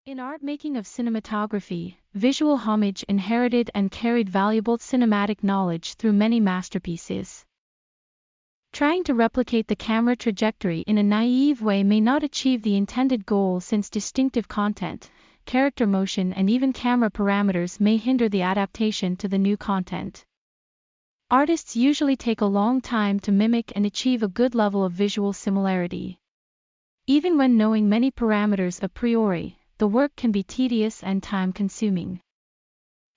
In art making of cinematography, visual homage inherited and carried valuable cinematic knowledge through many masterpieces. Trying to replicate the camera trajectory in a naive way may not achieve the intended goal, since distinctive content, character motion and even camera parameters may hinder the adaptation to the new content. Artists usually take a long time to mimic and achieve a good level of visual similarity. Even when knowing many parameters a priori, the work can be tedious and time-consuming.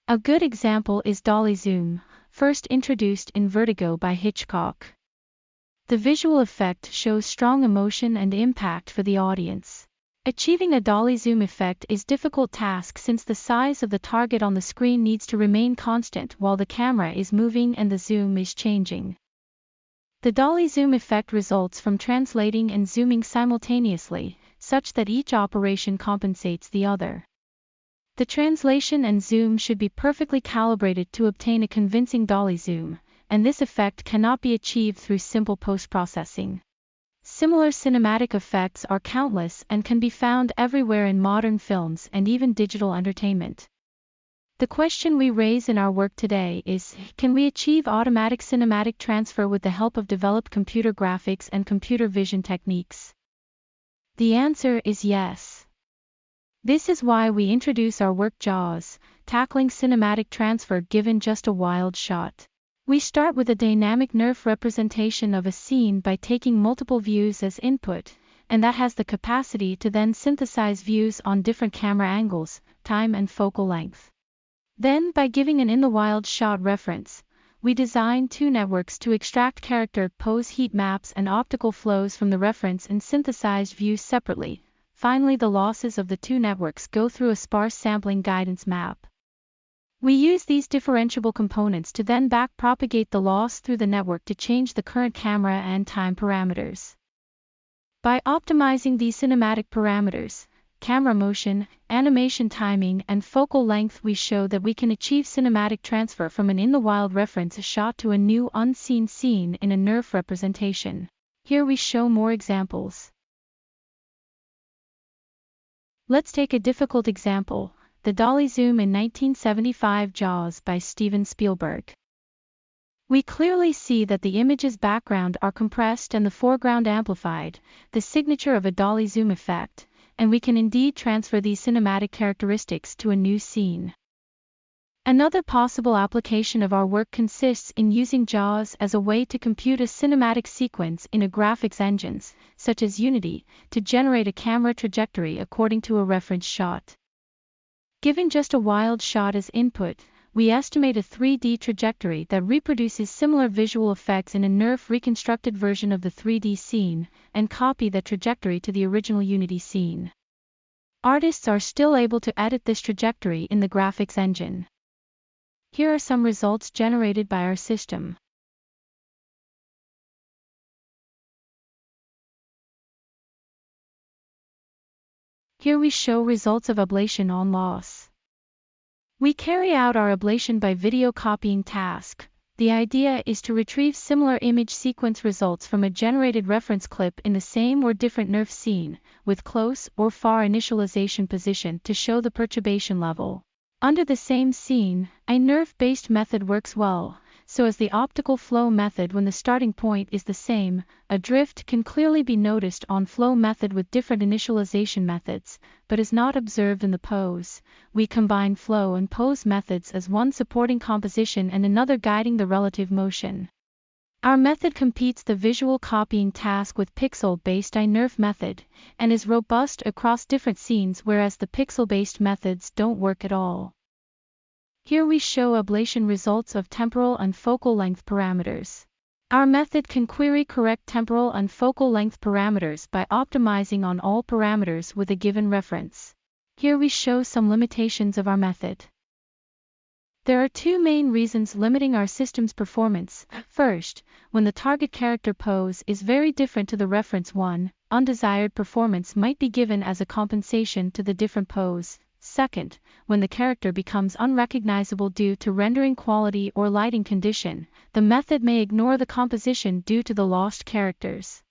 A good example is Dolly Zoom, first introduced in Vertigo by Hitchcock. The visual effect shows strong emotion and impact for the audience. Achieving a Dolly Zoom effect is a difficult task, since the size of the target on the screen needs to remain constant while the camera is moving and the zoom is changing. The Dolly Zoom effect results from translating and zooming simultaneously, such that each operation compensates the other. The translation and zoom should be perfectly calibrated to obtain a convincing Dolly Zoom, and this effect cannot be achieved through simple post-processing. Similar cinematic effects are countless and can be found everywhere in modern films and even digital entertainment. The question we raise in our work today is, can we achieve automatic cinematic transfer with the help of developed computer graphics and computer vision techniques? The answer is yes. This is why we introduce our work JAWS, tackling cinematic transfer given just a wild shot. We start with a dynamic nerve representation of a scene by taking multiple views as input, and that has the capacity to then synthesize views on different camera angles, time and focal length. Then, by giving an in-the-wild shot reference, we design two networks to extract character pose heat maps and optical flows from the reference and synthesized views separately. Finally, the losses of the two networks go through a sparse sampling guidance map. We use these differentiable components to then back-propagate the loss through the network to change the current camera and time parameters. By optimizing these cinematic parameters, camera motion, animation timing, and focal length, we show that we can achieve cinematic transfer from an in-the-wild reference shot to a new unseen scene in a nerve representation. Here we show more examples. Let's take a difficult example, the Dolly Zoom in 1975 JAWS by Steven Spielberg. We clearly see that the image's background are compressed and the foreground amplified, the signature of a Dolly Zoom effect, and we can indeed transfer these cinematic characteristics to a new scene. Another possible application of our work consists in using JAWS as a way to compute a cinematic sequence in a graphics engines, such as Unity, to generate a camera trajectory according to a reference shot. Given just a wild shot as input, we estimate a 3D trajectory that reproduces similar visual effects in a nerve-reconstructed version of the 3D scene, and copy that trajectory to the original Unity scene. Artists are still able to edit this trajectory in the graphics engine. Here are some results generated by our system. Here we show results of ablation on loss. We carry out our ablation by video copying task. The idea is to retrieve similar image sequence results from a generated reference clip in the same or different nerve scene, with close or far initialization position to show the perturbation level. Under the same scene, a nerve-based method works well, so as the optical flow method when the starting point is the same, a drift can clearly be noticed on flow method with different initialization methods, but is not observed in the pose. We combine flow and pose methods as one supporting composition and another guiding the relative motion. Our method competes the visual copying task with pixel-based iNerve method, and is robust across different scenes, whereas the pixel-based methods don't work at all. Here we show ablation results of temporal and focal length parameters. Our method can query correct temporal and focal length parameters by optimizing on all parameters with a given reference. Here we show some limitations of our method. There are two main reasons limiting our system's performance. First, when the target character pose is very different to the reference one, undesired performance might be given as a compensation to the different pose. Second, when the character becomes unrecognizable due to rendering quality or lighting condition, the method may ignore the composition due to the lost characters.